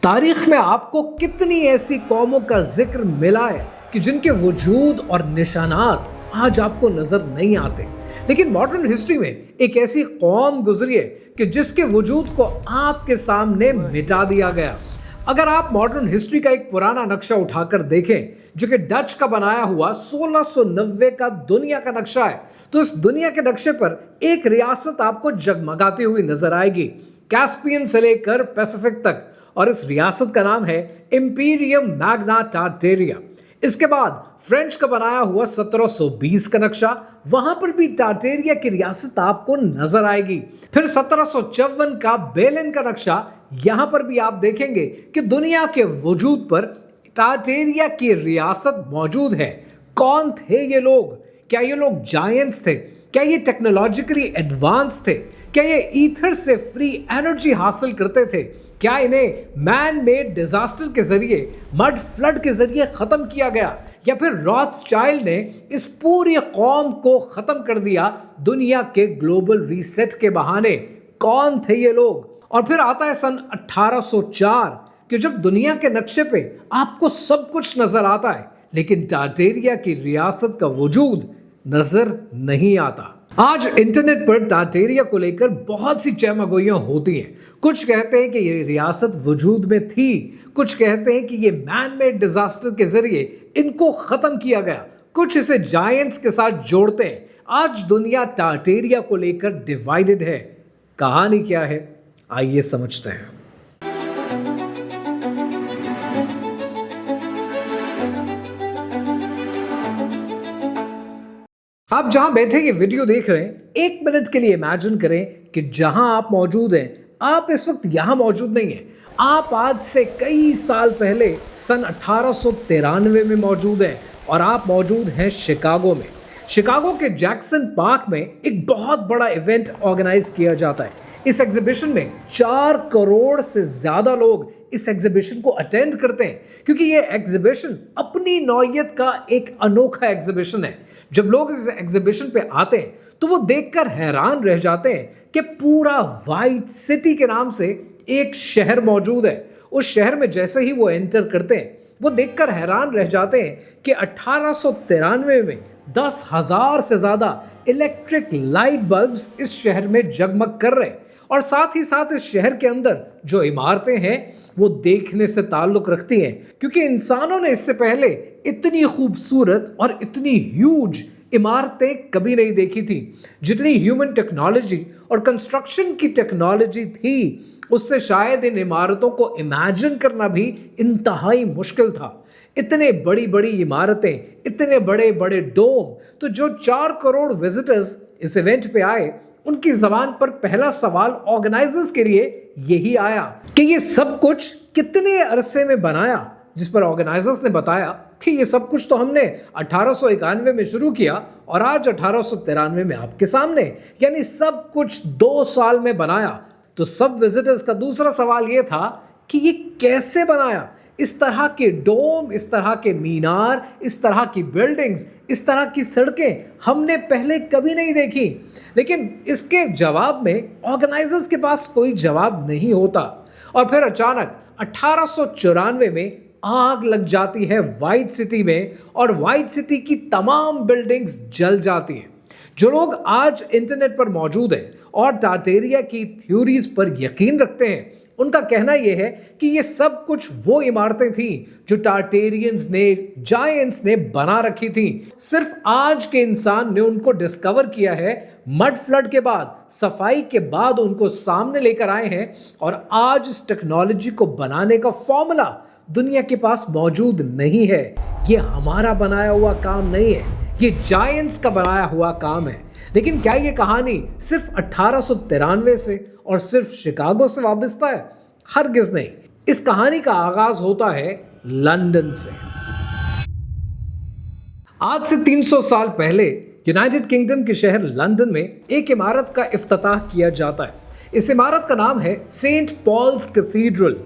तारीख में आपको कितनी ऐसी कौमों का जिक्र मिला है कि जिनके वजूद और निशानात आज आपको नजर नहीं आते, लेकिन मॉडर्न हिस्ट्री में एक ऐसी कौम गुजरी है कि जिसके वजूद को आपके सामने मिटा दिया गया। अगर आप मॉडर्न हिस्ट्री का एक पुराना नक्शा उठाकर देखें जो कि डच का बनाया हुआ 1690 का दुनिया का नक्शा है, तो इस दुनिया के नक्शे पर एक रियासत आपको जगमगाती हुई नजर आएगी, कैस्पियन से लेकर पैसिफिक तक, और इस रियासत का नाम है इंपीरियम मैग्ना टार्टेरिया। इसके बाद फ्रेंच का बनाया हुआ 1720 का नक्शा, वहां पर भी टार्टेरिया की रियासत आपको नजर आएगी। फिर 1754 का बेलिन का नक्शा, यहां पर भी आप देखेंगे कि दुनिया के वजूद पर टार्टेरिया की रियासत मौजूद है। कौन थे ये लोग? क्या ये लोग जायंट्स थे? क्या ये टेक्नोलॉजिकली एडवांस थे? क्या ये ईथर से फ्री एनर्जी हासिल करते थे? क्या इन्हें मैन मेड डिजास्टर के जरिए, मड फ्लड के जरिए खत्म किया गया, या फिर रॉथस्चाइल्ड ने इस पूरी कौम को खत्म कर दिया दुनिया के ग्लोबल रीसेट के बहाने? कौन थे ये लोग? और फिर आता है सन 1804 कि जब दुनिया के नक्शे पे आपको सब कुछ नजर आता है, लेकिन टार्टेरिया की रियासत का वजूद नजर नहीं आता। आज इंटरनेट पर टार्टेरिया को लेकर बहुत सी चहमगोइयां होती हैं। कुछ कहते हैं कि ये रियासत वजूद में थी, कुछ कहते हैं कि ये मैन मेड डिजास्टर के जरिए इनको खत्म किया गया, कुछ इसे जायंट्स के साथ जोड़ते हैं। आज दुनिया टार्टेरिया को लेकर डिवाइडेड है। कहानी क्या है, आइए समझते हैं। आप जहां बैठे ये वीडियो देख रहे हैं, एक मिनट के लिए इमेजिन करें कि जहां आप मौजूद हैं, आप इस वक्त यहां मौजूद नहीं हैं। आप आज से कई साल पहले सन 1893 में मौजूद हैं और आप मौजूद हैं शिकागो में। शिकागो के जैक्सन पार्क में एक बहुत बड़ा इवेंट ऑर्गेनाइज किया जाता है। इस एग्जीबिशन में 4 करोड़ से ज्यादा लोग इस एग्जीबिशन को अटेंड करते हैं, क्योंकि ये एग्जीबिशन अपनी नौयत का एक अनोखा एग्जीबिशन है। जब लोग इस एग्जीबिशन पे आते हैं तो वो देखकर हैरान रह जाते हैं कि पूरा वाइट सिटी के नाम से एक शहर मौजूद है। उस शहर में जैसे ही वो एंटर करते हैं, वो देखकर हैरान रह जाते हैं कि 1893 में 10,000 से ज्यादा इलेक्ट्रिक लाइट बल्ब्स इस शहर में जगमग कर रहे हैं। और साथ ही साथ इस शहर के अंदर जो इमारतें हैं वो देखने से ताल्लुक रखती हैं, क्योंकि इंसानों ने इससे पहले इतनी खूबसूरत और इतनी ह्यूज इमारतें कभी नहीं देखी थी। जितनी ह्यूमन टेक्नोलॉजी और कंस्ट्रक्शन की टेक्नोलॉजी थी, उससे शायद इन इमारतों को इमेजिन करना भी इंतहाई मुश्किल था। इतने बड़ी बड़ी इमारतें, इतने बड़े बड़े डोम। तो जो 4 करोड़ विजिटर्स इस इवेंट पे आए, उनकी जबान पर पहला सवाल ऑर्गेनाइजर्स के लिए यही आया कि ये सब कुछ कितने अरसे में बनाया, जिस पर ऑर्गेनाइजर्स ने बताया कि ये सब कुछ तो हमने 1891 में शुरू किया और आज 1893 में आपके सामने, यानी सब कुछ 2 साल में बनाया। तो सब विजिटर्स का दूसरा सवाल ये था कि ये कैसे बनाया? इस तरह के डोम, इस तरह के मीनार, इस तरह की बिल्डिंग्स, इस तरह की सड़कें हमने पहले कभी नहीं देखी। लेकिन इसके जवाब में ऑर्गेनाइजर्स के पास कोई जवाब नहीं होता। और फिर अचानक 1894 में आग लग जाती है वाइट सिटी में, और वाइट सिटी की तमाम बिल्डिंग्स जल जाती हैं। जो लोग आज इंटरनेट पर मौजूद हैं और टार्टेरिया की थ्योरीज पर यकीन रखते हैं, उनका कहना यह है कि ये सब कुछ वो इमारतें थीं जो टार्टेरियंस ने, जायंट्स ने बना रखी थी। सिर्फ आज के इंसान ने उनको डिस्कवर किया है, मड फ्लड के बाद, सफाई के बाद उनको सामने लेकर आए हैं। और आज इस टेक्नोलॉजी को बनाने का फॉर्मूला दुनिया के पास मौजूद नहीं है। ये हमारा बनाया हुआ काम नहीं है, ये जायंट्स का बनाया हुआ काम है। लेकिन क्या ये कहानी सिर्फ 1893 से और सिर्फ शिकागो से वाबस्ता है? हरगिज नहीं। इस कहानी का आगाज होता है लंदन से। आज से 300 साल पहले यूनाइटेड किंगडम के शहर लंदन में एक इमारत का इफ्तिताह किया जाता है। इस इमारत का नाम है सेंट पॉल्स कैथीड्रल।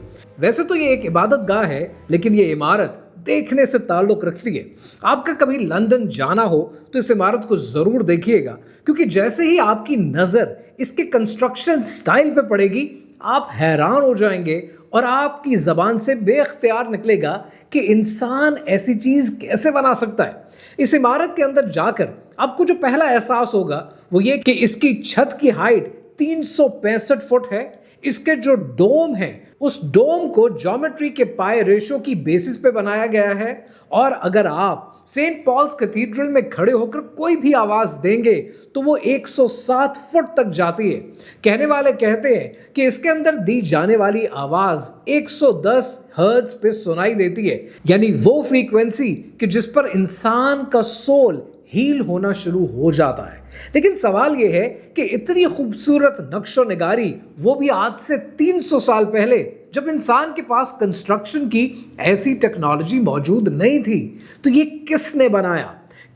वैसे तो ये एक इबादत गाह है, लेकिन ये इमारत देखने से ताल्लुक रखती है। आपका कभी लंदन जाना हो तो इस इमारत को जरूर देखिएगा, क्योंकि जैसे ही आपकी नजर इसके कंस्ट्रक्शन स्टाइल पे पड़ेगी, आप हैरान हो जाएंगे और आपकी जबान से बेख्तियार निकलेगा कि इंसान ऐसी चीज कैसे बना सकता है। इस इमारत के अंदर जाकर आपको जो पहला एहसास होगा वो ये कि इसकी छत की हाइट 365 फुट है। इसके जो डोम है उस डोम को ज्योमेट्री के पाए रेशो की बेसिस पे बनाया गया है। और अगर आप सेंट पॉल्स कैथीड्रल में खड़े होकर कोई भी आवाज देंगे तो वो 107 फुट तक जाती है। कहने वाले कहते हैं कि इसके अंदर दी जाने वाली आवाज 110 हर्ट्ज पे सुनाई देती है, यानी वो फ्रीक्वेंसी कि जिस पर इंसान का सोल हील होना शुरू हो जाता है। लेकिन सवाल यह है कि इतनी खूबसूरत नक्शो निगारी वो भी आज से 300 साल पहले, जब इंसान के पास कंस्ट्रक्शन की ऐसी टेक्नोलॉजी मौजूद नहीं थी, तो ये किसने बनाया?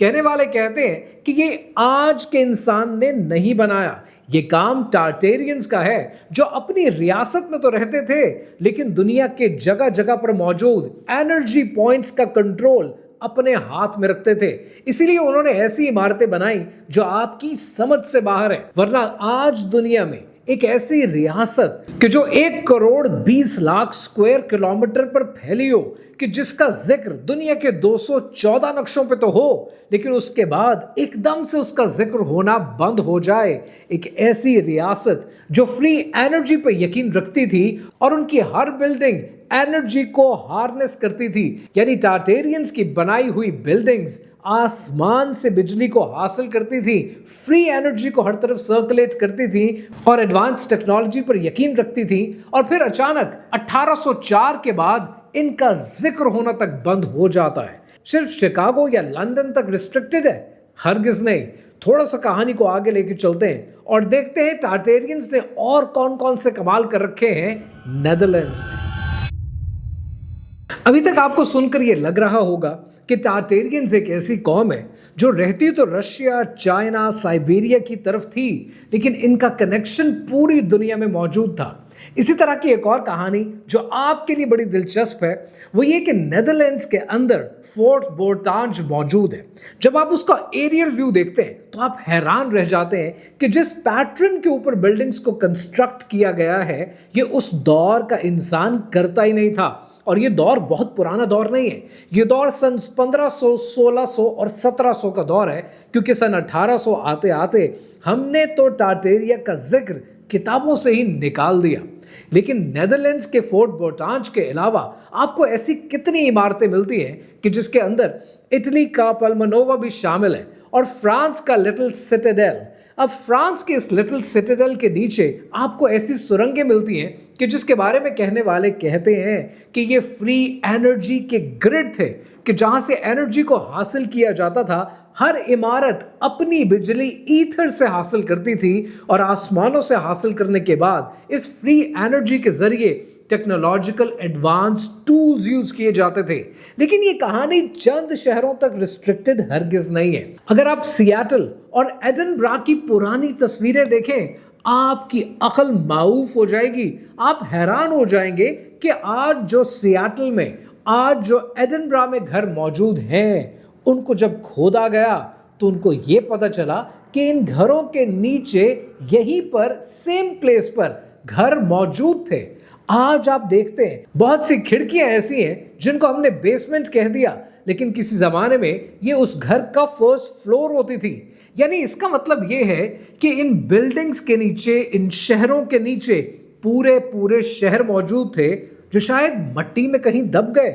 कहने वाले कहते हैं कि ये आज के इंसान ने नहीं बनाया, ये काम टार्टेरियंस का है जो अपनी रियासत में तो रहते थे लेकिन दुनिया के जगह जगह पर मौजूद एनर्जी पॉइंट्स का कंट्रोल अपने हाथ में रखते थे। इसीलिए उन्होंने ऐसी इमारतें बनाई जो आपकी समझ से बाहर है। वरना आज दुनिया में एक ऐसी रियासत कि जो 1,20,00,000 स्क्वायर किलोमीटर पर फैली हो, कि जिसका जिक्र दुनिया के 214 नक्शों पे तो हो लेकिन उसके बाद एकदम से उसका जिक्र होना बंद हो जाए। एक ऐसी रियासत जो फ्री एनर्जी पर यकीन रखती थी और उनकी हर बिल्डिंग एनर्जी को हार्नेस करती थी, यानी टार्टेरियंस की बनाई हुई बिल्डिंग्स आसमान से बिजली को हासिल करती थी, फ्री एनर्जी को हर तरफ सर्कुलेट करती थी और एडवांस टेक्नोलॉजी पर यकीन रखती थी। और फिर अचानक 1804 के बाद इनका जिक्र होना तक बंद हो जाता है। सिर्फ शिकागो या लंदन तक रिस्ट्रिक्टेड है? हरगिज नहीं। थोड़ा सा कहानी को आगे लेकर चलते हैं और देखते हैं टार्टेरियंस ने और कौन कौन से कमाल कर रखे हैं नेदरलैंड्स में। अभी तक आपको सुनकर यह लग रहा होगा कि टार्टेरियंस एक ऐसी कौम है जो रहती तो रशिया, चाइना, साइबेरिया की तरफ थी, लेकिन इनका कनेक्शन पूरी दुनिया में मौजूद था। इसी तरह की एक और कहानी जो आपके लिए बड़ी दिलचस्प है वो ये कि नेदरलैंड्स के अंदर फोर्ट बोर्टांज मौजूद है। जब आप उसका एरियल व्यू देखते हैं तो आप हैरान रह जाते हैं कि जिस पैटर्न के ऊपर बिल्डिंग्स को कंस्ट्रक्ट किया गया है ये उस दौर का इंसान करता ही नहीं था। और ये दौर बहुत पुराना दौर नहीं है, ये दौर सन 1500, 1600 और 1700 का दौर है, क्योंकि सन 1800 आते आते हमने तो टार्टेरिया का जिक्र किताबों से ही निकाल दिया। लेकिन नेदरलैंड्स के फोर्ट बोर्टांज के अलावा आपको ऐसी कितनी इमारतें मिलती हैं कि जिसके अंदर इटली का पल्मनोवा भी शामिल है और फ्रांस का लिटिल सिटाडेल। अब फ्रांस के इस लिटिल सिटाडेल के नीचे आपको ऐसी सुरंगें मिलती हैं कि जिसके बारे में कहने वाले कहते हैं कि ये फ्री एनर्जी के ग्रिड थे, कि जहां से एनर्जी को हासिल किया जाता था। हर इमारत अपनी बिजली ईथर से हासिल करती थी और आसमानों से हासिल करने के बाद इस फ्री एनर्जी के जरिए टेक्नोलॉजिकल एडवांस टूल्स यूज किए जाते थे। लेकिन ये कहानी चंद शहरों तक रिस्ट्रिक्टेड हरगिज नहीं है। अगर आप सियाटल और एडिनबरा की पुरानी तस्वीरें देखें आपकी अकल माऊफ हो जाएगी। आप हैरान हो जाएंगे कि आज जो सियाटल में, आज जो एडिनबरा में घर मौजूद हैं, उनको जब खोदा गया तो उनको ये पता चला कि इन घरों के नीचे यहीं पर सेम प्लेस पर घर मौजूद थे। आज आप देखते हैं बहुत सी खिड़कियां ऐसी हैं जिनको हमने बेसमेंट कह दिया, लेकिन किसी जमाने में ये उस घर का फर्स्ट फ्लोर होती थी। यानी इसका मतलब ये है कि इन बिल्डिंग्स के नीचे, इन शहरों के नीचे पूरे पूरे शहर मौजूद थे जो शायद मट्टी में कहीं दब गए।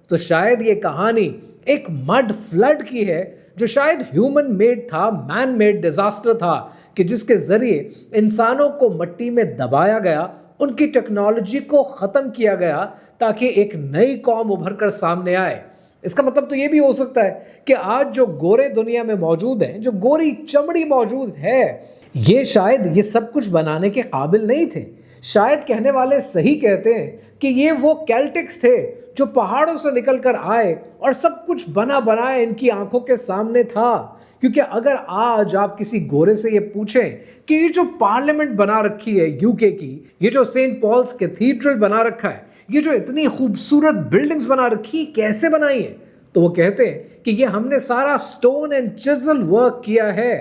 तो शायद ये कहानी एक मड फ्लड की है जो शायद ह्यूमन मेड था, मैन मेड डिजास्टर था, कि जिसके जरिए इंसानों को मट्टी में दबाया गया, उनकी टेक्नोलॉजी को खत्म किया गया ताकि एक नई कौम उभर कर सामने आए। इसका मतलब तो ये भी हो सकता है कि आज जो गोरे दुनिया में मौजूद हैं, जो गोरी चमड़ी मौजूद है, ये शायद ये सब कुछ बनाने के काबिल नहीं थे। शायद कहने वाले सही कहते हैं कि ये वो कैल्टिक्स थे जो पहाड़ों से निकल कर आए और सब कुछ बना बनाया इनकी आंखों के सामने था। क्योंकि अगर आज आप किसी गोरे से ये पूछें कि ये जो पार्लियामेंट बना रखी है यूके की, ये जो सेंट पॉल्स कैथीड्रल बना रखा है, ये जो इतनी खूबसूरत बिल्डिंग्स बना रखी, कैसे बनाई है, तो वो कहते हैं कि ये हमने सारा स्टोन एंड चिजल वर्क किया है।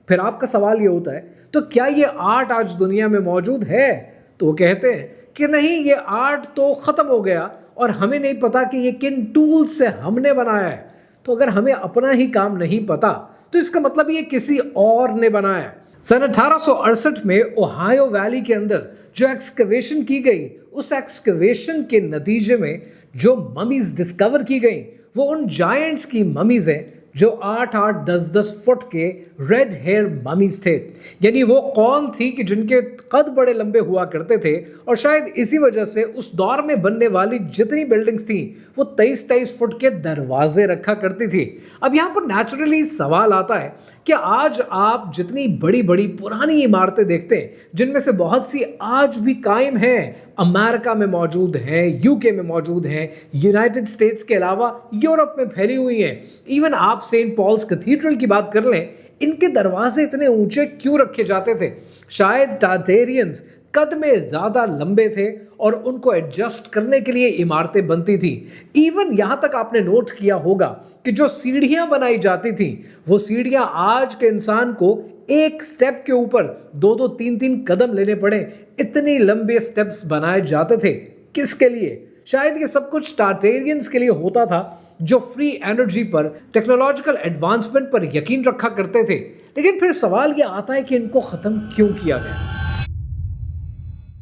फिर आपका सवाल ये होता है, तो क्या ये आर्ट आज दुनिया में मौजूद है? तो तो वो कहते हैं कि नहीं, ये आर्ट तो ख़त्म हो गया और हमें नहीं पता कि ये किन टूल्स से हमने बनाया है। तो अगर हमें अपना ही काम नहीं पता तो इसका मतलब ये किसी और ने बनाया है। सन 1868 में ओहायो वैली के अंदर जो एक्सकवेशन की गई, उस एक्सकवेशन के नतीजे में जो ममीज डिस्कवर की गई वो उन जायंट्स की ममीज हैं जो 8-8, 10-10 फुट के रेड हेयर ममीज थे। यानी वो कौम थी कि जिनके कद बड़े लंबे हुआ करते थे और शायद इसी वजह से उस दौर में बनने वाली जितनी बिल्डिंग्स थी वो 23-23 फुट के दरवाजे रखा करती थी। अब यहाँ पर नेचुरली सवाल आता है कि आज आप जितनी बड़ी बड़ी पुरानी इमारतें देखते हैं जिनमें से बहुत सी आज भी कायम हैं, अमेरिका में मौजूद हैं, यूके में मौजूद हैं, यूनाइटेड स्टेट्स के अलावा यूरोप में फैली हुई हैं, इवन आप सेंट पॉल्स कैथीड्रल की बात कर लें, इनके दरवाजे इतने ऊंचे क्यों रखे जाते थे? शायद टार्टेरियंस कद में ज्यादा लंबे थे और उनको एडजस्ट करने के लिए इमारतें बनती थी। इवन यहां तक आपने नोट किया होगा कि जो सीढ़ियां बनाई जाती थी वो सीढ़ियां आज के इंसान को एक स्टेप के ऊपर 2-2, 3-3 कदम लेने पड़े, इतने लंबे स्टेप्स बनाए जाते थे। किसके लिए? शायद ये सब कुछ टार्टेरियंस के लिए होता था जो फ्री एनर्जी पर, टेक्नोलॉजिकल एडवांसमेंट पर यकीन रखा करते थे। लेकिन फिर सवाल ये आता है कि इनको खत्म क्यों किया गया?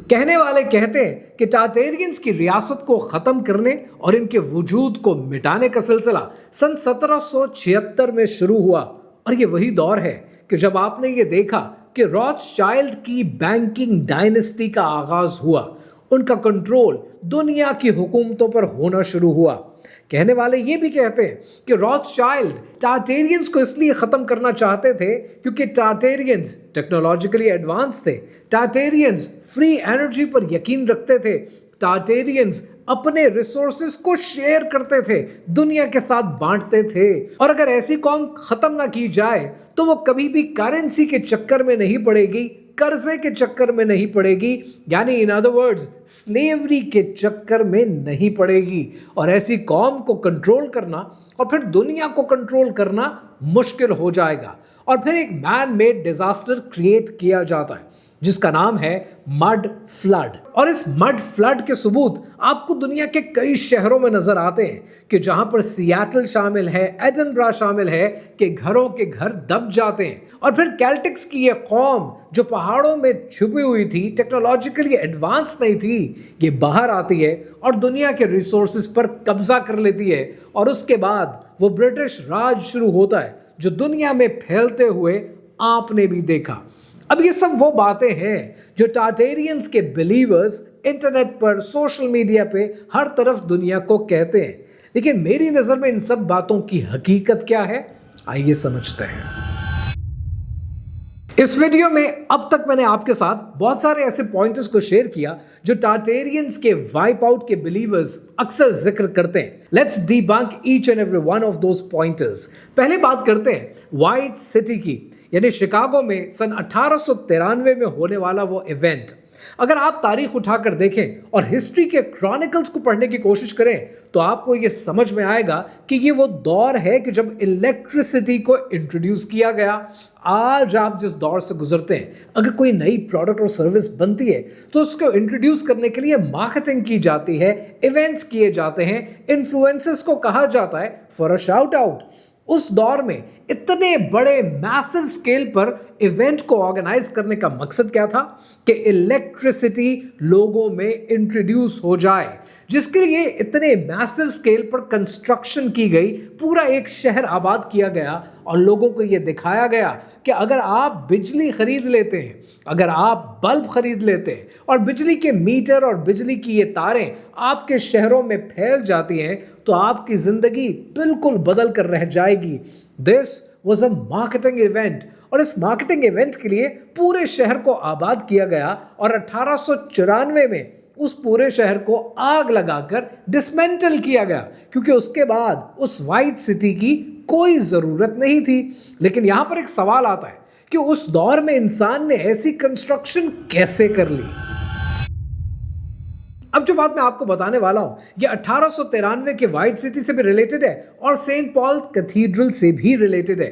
कहने वाले कहते हैं कि टार्टेरियंस की रियासत को खत्म करने और इनके वजूद को मिटाने का सिलसिला सन 1776 में शुरू हुआ। और ये वही दौर है कि जब आपने ये देखा कि रॉथस्चाइल्ड की बैंकिंग डायनेस्टी का आगाज हुआ, उनका कंट्रोल दुनिया की हुकूमतों पर होना शुरू हुआ। कहने वाले ये भी कहते हैं कि रॉथस्चाइल्ड टार्टेरियंस को इसलिए खत्म करना चाहते थे क्योंकि टार्टेरियंस टेक्नोलॉजिकली एडवांस थे, टार्टेरियंस फ्री एनर्जी पर यकीन रखते थे, टार्टेरियंस अपने रिसोर्सेज को शेयर करते थे, दुनिया के साथ बांटते थे। और अगर ऐसी कौम खत्म ना की जाए तो वो कभी भी करेंसी के चक्कर में नहीं पड़ेगी, कर्जे के चक्कर में नहीं पड़ेगी, यानी इन अदर वर्ड्स स्लेवरी के चक्कर में नहीं पड़ेगी। और ऐसी कौम को कंट्रोल करना और फिर दुनिया को कंट्रोल करना मुश्किल हो जाएगा। और फिर एक मैन मेड डिजास्टर क्रिएट किया जाता है जिसका नाम है मड फ्लड। और इस मड फ्लड के सबूत आपको दुनिया के कई शहरों में नजर आते हैं कि जहां पर सियाटल शामिल है, एडिनबरा शामिल है, कि घरों के घर दब जाते हैं। और फिर कैल्टिक्स की ये कौम जो पहाड़ों में छुपी हुई थी, टेक्नोलॉजिकली एडवांस नहीं थी, ये बाहर आती है और दुनिया के रिसोर्सेज पर कब्जा कर लेती है। और उसके बाद वो ब्रिटिश राज शुरू होता है जो दुनिया में फैलते हुए आपने भी देखा। अब ये सब वो बातें हैं जो टार्टेरियंस के बिलीवर्स इंटरनेट पर, सोशल मीडिया पे हर तरफ दुनिया को कहते हैं। लेकिन मेरी नजर में इन सब बातों की हकीकत क्या है, आइए समझते हैं। इस वीडियो में अब तक मैंने आपके साथ बहुत सारे ऐसे पॉइंटर्स को शेयर किया जो टार्टेरियंस के वाइप आउट के बिलीवर्स अक्सर जिक्र करते हैं। Let's debunk each and every one of those pointers. पहले बात करते हैं व्हाइट सिटी की, यानी शिकागो में सन 1893 में होने वाला वो इवेंट। अगर आप तारीख उठाकर देखें और हिस्ट्री के क्रॉनिकल्स को पढ़ने की कोशिश करें तो आपको ये समझ में आएगा कि ये वो दौर है कि जब इलेक्ट्रिसिटी को इंट्रोड्यूस किया गया। आज आप जिस दौर से गुजरते हैं, अगर कोई नई प्रोडक्ट और सर्विस बनती है तो उसको इंट्रोड्यूस करने के लिए मार्केटिंग की जाती है, इवेंट्स किए जाते हैं, इन्फ्लुएंसर्स को कहा जाता है फॉर अ शाउट आउट। उस दौर में इतने बड़े मैसिव स्केल पर इवेंट को ऑर्गेनाइज करने का मकसद क्या था कि इलेक्ट्रिसिटी लोगों में इंट्रोड्यूस हो जाए, जिसके लिए इतने मैसिव स्केल पर कंस्ट्रक्शन की गई, पूरा एक शहर आबाद किया गया और लोगों को यह दिखाया गया कि अगर आप बिजली खरीद लेते हैं, अगर आप बल्ब खरीद लेते हैं और बिजली के मीटर और बिजली की ये तारें आपके शहरों में फैल जाती हैं तो आपकी जिंदगी बिल्कुल बदल कर रह जाएगी। This was a marketing event और इस मार्केटिंग इवेंट के लिए पूरे शहर को आबाद किया गया और 1894 में उस पूरे शहर को आग लगाकर डिसमेंटल किया गया, क्योंकि उसके बाद उस व्हाइट सिटी की कोई जरूरत नहीं थी। लेकिन यहां पर एक सवाल आता है कि उस दौर में इंसान ने ऐसी कंस्ट्रक्शन कैसे कर ली। अब जो बात मैं आपको बताने वाला हूं ये 1893 के व्हाइट सिटी से भी रिलेटेड है और सेंट पॉल कैथीड्रल से भी रिलेटेड है।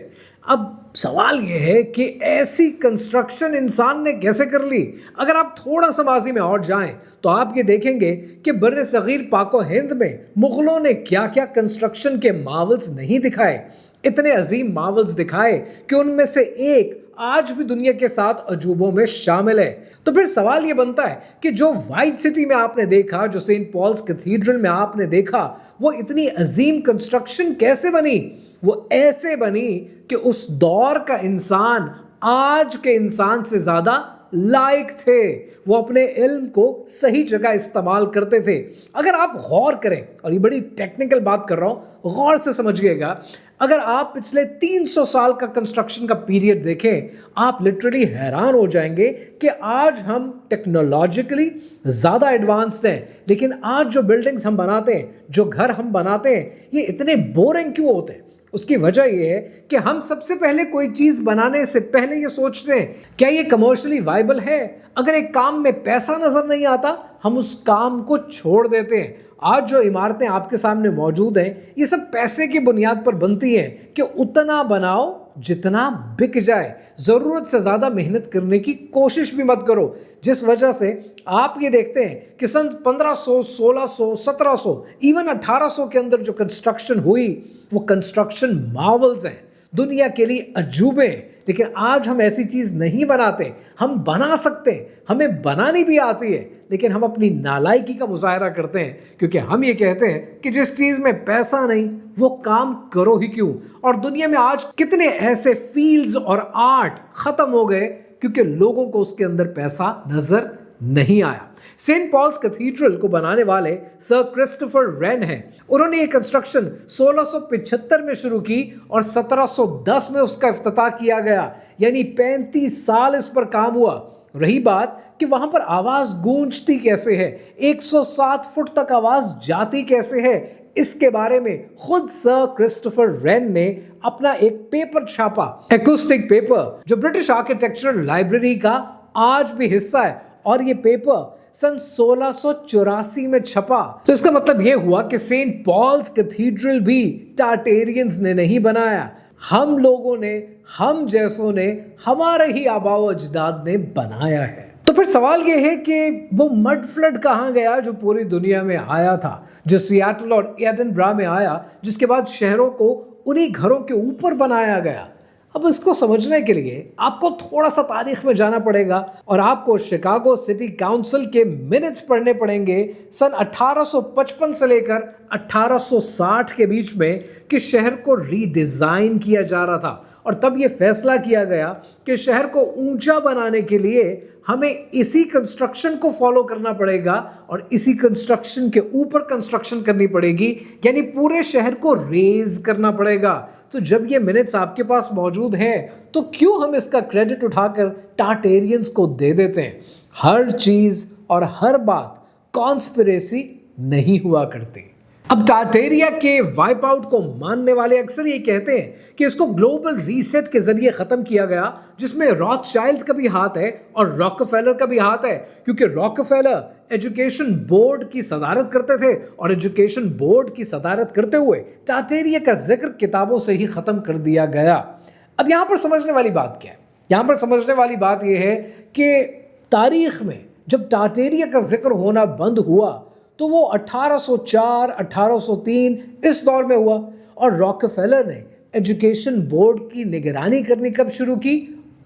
अब सवाल यह है कि ऐसी कंस्ट्रक्शन इंसान ने कैसे कर ली। अगर आप थोड़ा सा माजी में और जाएं तो आप ये देखेंगे कि बर्रे सगीर पाको हिंद में मुगलों ने क्या क्या कंस्ट्रक्शन के मार्वल्स नहीं दिखाए। इतने अजीम मार्वल्स दिखाए कि उनमें से एक आज भी दुनिया के 7 अजूबों में शामिल है। तो फिर सवाल ये बनता है कि जो व्हाइट सिटी में आपने देखा, जो सेंट पॉल्स कैथीड्रल में आपने देखा, वो इतनी अजीम कंस्ट्रक्शन कैसे बनी? वो ऐसे बनी कि उस दौर का इंसान आज के इंसान से ज्यादा लायक थे। वो अपने इल्म को सही जगह इस्तेमाल करते थे। अगर आप गौर करें, और ये बड़ी टेक्निकल बात कर रहा हूं, गौर से समझिएगा, अगर आप पिछले 300 साल का कंस्ट्रक्शन का पीरियड देखें, आप लिटरली हैरान हो जाएंगे कि आज हम टेक्नोलॉजिकली ज़्यादा एडवांस्ड हैं, लेकिन आज जो बिल्डिंग्स हम बनाते हैं, जो घर हम बनाते हैं, ये इतने बोरिंग क्यों होते हैं? उसकी वजह यह है कि हम सबसे पहले कोई चीज़ बनाने से पहले ये सोचते हैं क्या ये कमर्शियली वायबल है। अगर एक काम में पैसा नज़र नहीं आता, हम उस काम को छोड़ देते हैं। आज जो इमारतें आपके सामने मौजूद हैं, ये सब पैसे की बुनियाद पर बनती हैं कि उतना बनाओ जितना बिक जाए। ज़रूरत से ज़्यादा मेहनत करने की कोशिश भी मत करो, जिस वजह से आप ये देखते हैं कि सन 1500, 1600, 1700, इवन 1800 के अंदर जो कंस्ट्रक्शन हुई, वो कंस्ट्रक्शन मार्वल्स हैं, दुनिया के लिए अजूबे हैं। लेकिन आज हम ऐसी चीज़ नहीं बनाते। हम बना सकते हैं, हमें बनानी भी आती है, लेकिन हम अपनी नालायकी का मुजाहरा करते हैं, क्योंकि हम ये कहते हैं कि जिस चीज़ में पैसा नहीं वो काम करो ही क्यों। और दुनिया में आज कितने ऐसे फील्ड्स और आर्ट ख़त्म हो गए क्योंकि लोगों को उसके अंदर पैसा नज़र नहीं आया। सेंट पॉल्स कैथीड्रल को बनाने वाले सर क्रिस्टोफर रेन हैं। उन्होंने ये कंस्ट्रक्शन 1675 में शुरू की और 1710 में उसका इफ्तिताह किया गया, यानी 35 साल इस पर काम हुआ। रही बात कि वहां पर आवाज गूंजती कैसे है, 107 फुट तक आवाज जाती कैसे है, इसके बारे में खुद सर क्रिस्टोफर रेन ने अपना एक पेपर छापा, एकूस्टिक पेपर, जो ब्रिटिश आर्किटेक्चरल लाइब्रेरी का आज भी हिस्सा है। और ये पेपर सन 1684 में छपा। तो इसका मतलब यह हुआ कि सेंट पॉल्स कैथीड्रल भी टार्टेरियंस ने नहीं बनाया, हम लोगों ने, हम जैसों ने, हमारे ही आबाओ अजदाद ने बनाया है। तो फिर सवाल यह है कि वो मड फ्लड कहाँ गया जो पूरी दुनिया में आया था, जो सियाटल और एडिनबरा में आया, जिसके बाद शहरों को उन्हीं घरों के ऊपर बनाया गया। अब इसको समझने के लिए आपको थोड़ा सा तारीख में जाना पड़ेगा और आपको शिकागो सिटी काउंसिल के मिनट्स पढ़ने पड़ेंगे सन 1855 से लेकर 1860 के बीच में, कि शहर को रीडिज़ाइन किया जा रहा था। और तब ये फैसला किया गया कि शहर को ऊंचा बनाने के लिए हमें इसी कंस्ट्रक्शन को फॉलो करना पड़ेगा और इसी कंस्ट्रक्शन के ऊपर कंस्ट्रक्शन करनी पड़ेगी, यानी पूरे शहर को रेज करना पड़ेगा। तो जब ये मिनट्स आपके पास मौजूद हैं, तो क्यों हम इसका क्रेडिट उठाकर टार्टेरियंस को दे देते हैं? हर चीज और हर बात कॉन्स्पिरेसी नहीं हुआ करती। अब टार्टेरिया के वाइप आउट को मानने वाले अक्सर ये कहते हैं कि इसको ग्लोबल रीसेट के जरिए खत्म किया गया, जिसमें रॉथशाइल्ड का भी हाथ है और रॉकफेलर का भी हाथ है, क्योंकि रॉकफेलर एजुकेशन बोर्ड की सदारत करते थे और एजुकेशन बोर्ड की सदारत करते हुए टार्टेरिया का जिक्र किताबों से ही खत्म कर दिया गया। अब यहाँ पर समझने वाली बात क्या है? यहाँ पर समझने वाली बात यह है कि तारीख में जब टार्टेरिया का जिक्र होना बंद हुआ तो वो 1804, 1803 इस दौर में हुआ। और रॉकफेलर ने एजुकेशन बोर्ड की निगरानी करनी कब शुरू की?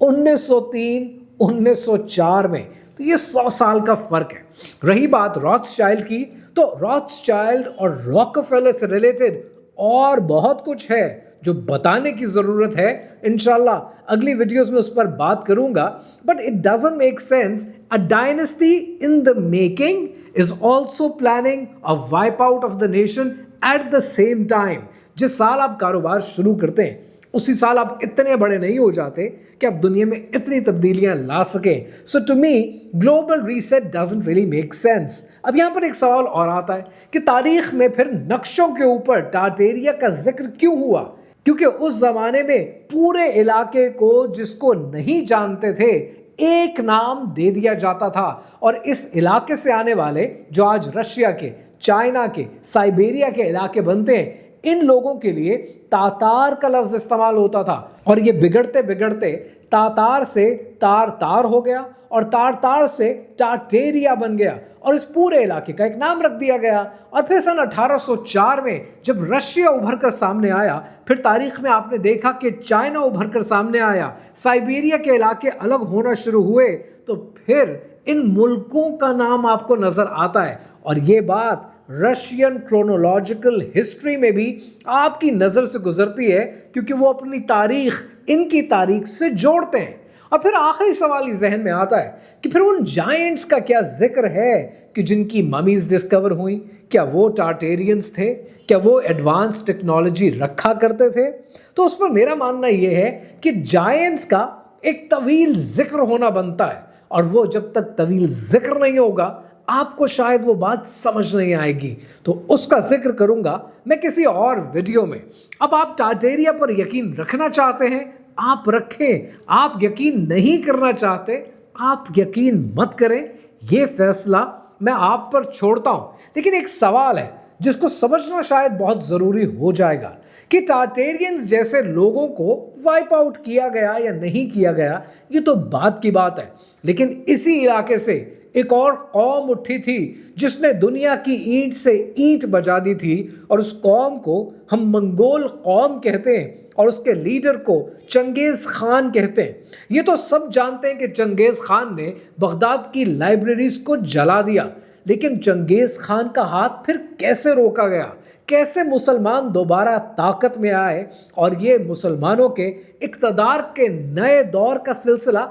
1903, 1904 में। तो ये 100 साल का फर्क है। रही बात रॉथस्चाइल्ड की, तो रॉथस्चाइल्ड और रॉकफेलर से रिलेटेड और बहुत कुछ है जो बताने की ज़रूरत है। इंशाल्लाह अगली वीडियोस में उस पर बात करूंगा। But it doesn't make sense a dynasty in the making is also planning a wipe out of the nation at the same time। जिस साल आप कारोबार शुरू करते हैं, उसी साल आप इतने बड़े नहीं हो जाते कि आप दुनिया में इतनी तब्दीलियां ला सकें। So to me global reset doesn't really make sense. अब यहां पर एक सवाल और आता है कि तारीख में फिर नक्शों के ऊपर टार्टेरिया का जिक्र क्यों हुआ? क्योंकि उस जमाने में पूरे इलाके को, जिसको नहीं जानते थे, एक नाम दे दिया जाता था। और इस इलाके से आने वाले, जो आज रशिया के, चाइना के, साइबेरिया के इलाके बनते हैं, इन लोगों के लिए तातार का लफ्ज इस्तेमाल होता था और ये बिगड़ते बिगड़ते तातार से तार तार हो गया और तार तार से टाटेरिया बन गया और इस पूरे इलाके का एक नाम रख दिया गया। और फिर सन 1804 में जब रशिया उभर कर सामने आया, फिर तारीख में आपने देखा कि चाइना उभर कर सामने आया, साइबेरिया के इलाके अलग होना शुरू हुए, तो फिर इन मुल्कों का नाम आपको नजर आता है। और ये बात रशियन क्रोनोलॉजिकल हिस्ट्री में भी आपकी नजर से गुजरती है क्योंकि वो अपनी तारीख इनकी तारीख से जोड़ते हैं। और फिर आखिरी सवाल ही जहन में आता है कि फिर उन जायंट्स का क्या जिक्र है कि जिनकी ममीज डिस्कवर हुई? क्या वो टार्टेरियंस थे? क्या वो एडवांस टेक्नोलॉजी रखा करते थे? तो उस पर मेरा मानना यह है कि जायंट्स का एक तवील जिक्र होना बनता है और वो जब तक तवील जिक्र नहीं होगा आपको शायद वो बात समझ नहीं आएगी, तो उसका जिक्र करूंगा मैं किसी और वीडियो में। अब आप टार्टेरिया पर यकीन रखना चाहते हैं, आप रखें। आप यकीन नहीं करना चाहते, आप यकीन मत करें। ये फैसला मैं आप पर छोड़ता हूं। लेकिन एक सवाल है जिसको समझना शायद बहुत जरूरी हो जाएगा कि टार्टेरियंस जैसे लोगों को वाइप आउट किया गया या नहीं किया गया, ये तो बात की बात है। लेकिन इसी इलाके से एक और कौम उठी थी जिसने दुनिया की ईंट से ईंट बजा दी थी और उस कौम को हम मंगोल कौम कहते हैं और उसके लीडर को चंगेज खान कहते हैं। ये तो सब जानते हैं कि चंगेज खान ने बगदाद की लाइब्रेरीज को जला दिया, लेकिन चंगेज खान का हाथ फिर कैसे रोका गया? कैसे मुसलमान दोबारा ताकत में आए और ये मुसलमानों के इक़्तिदार के नए दौर का सिलसिला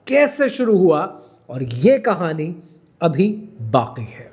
कैसे शुरू हुआ? और ये कहानी अभी बाकी है।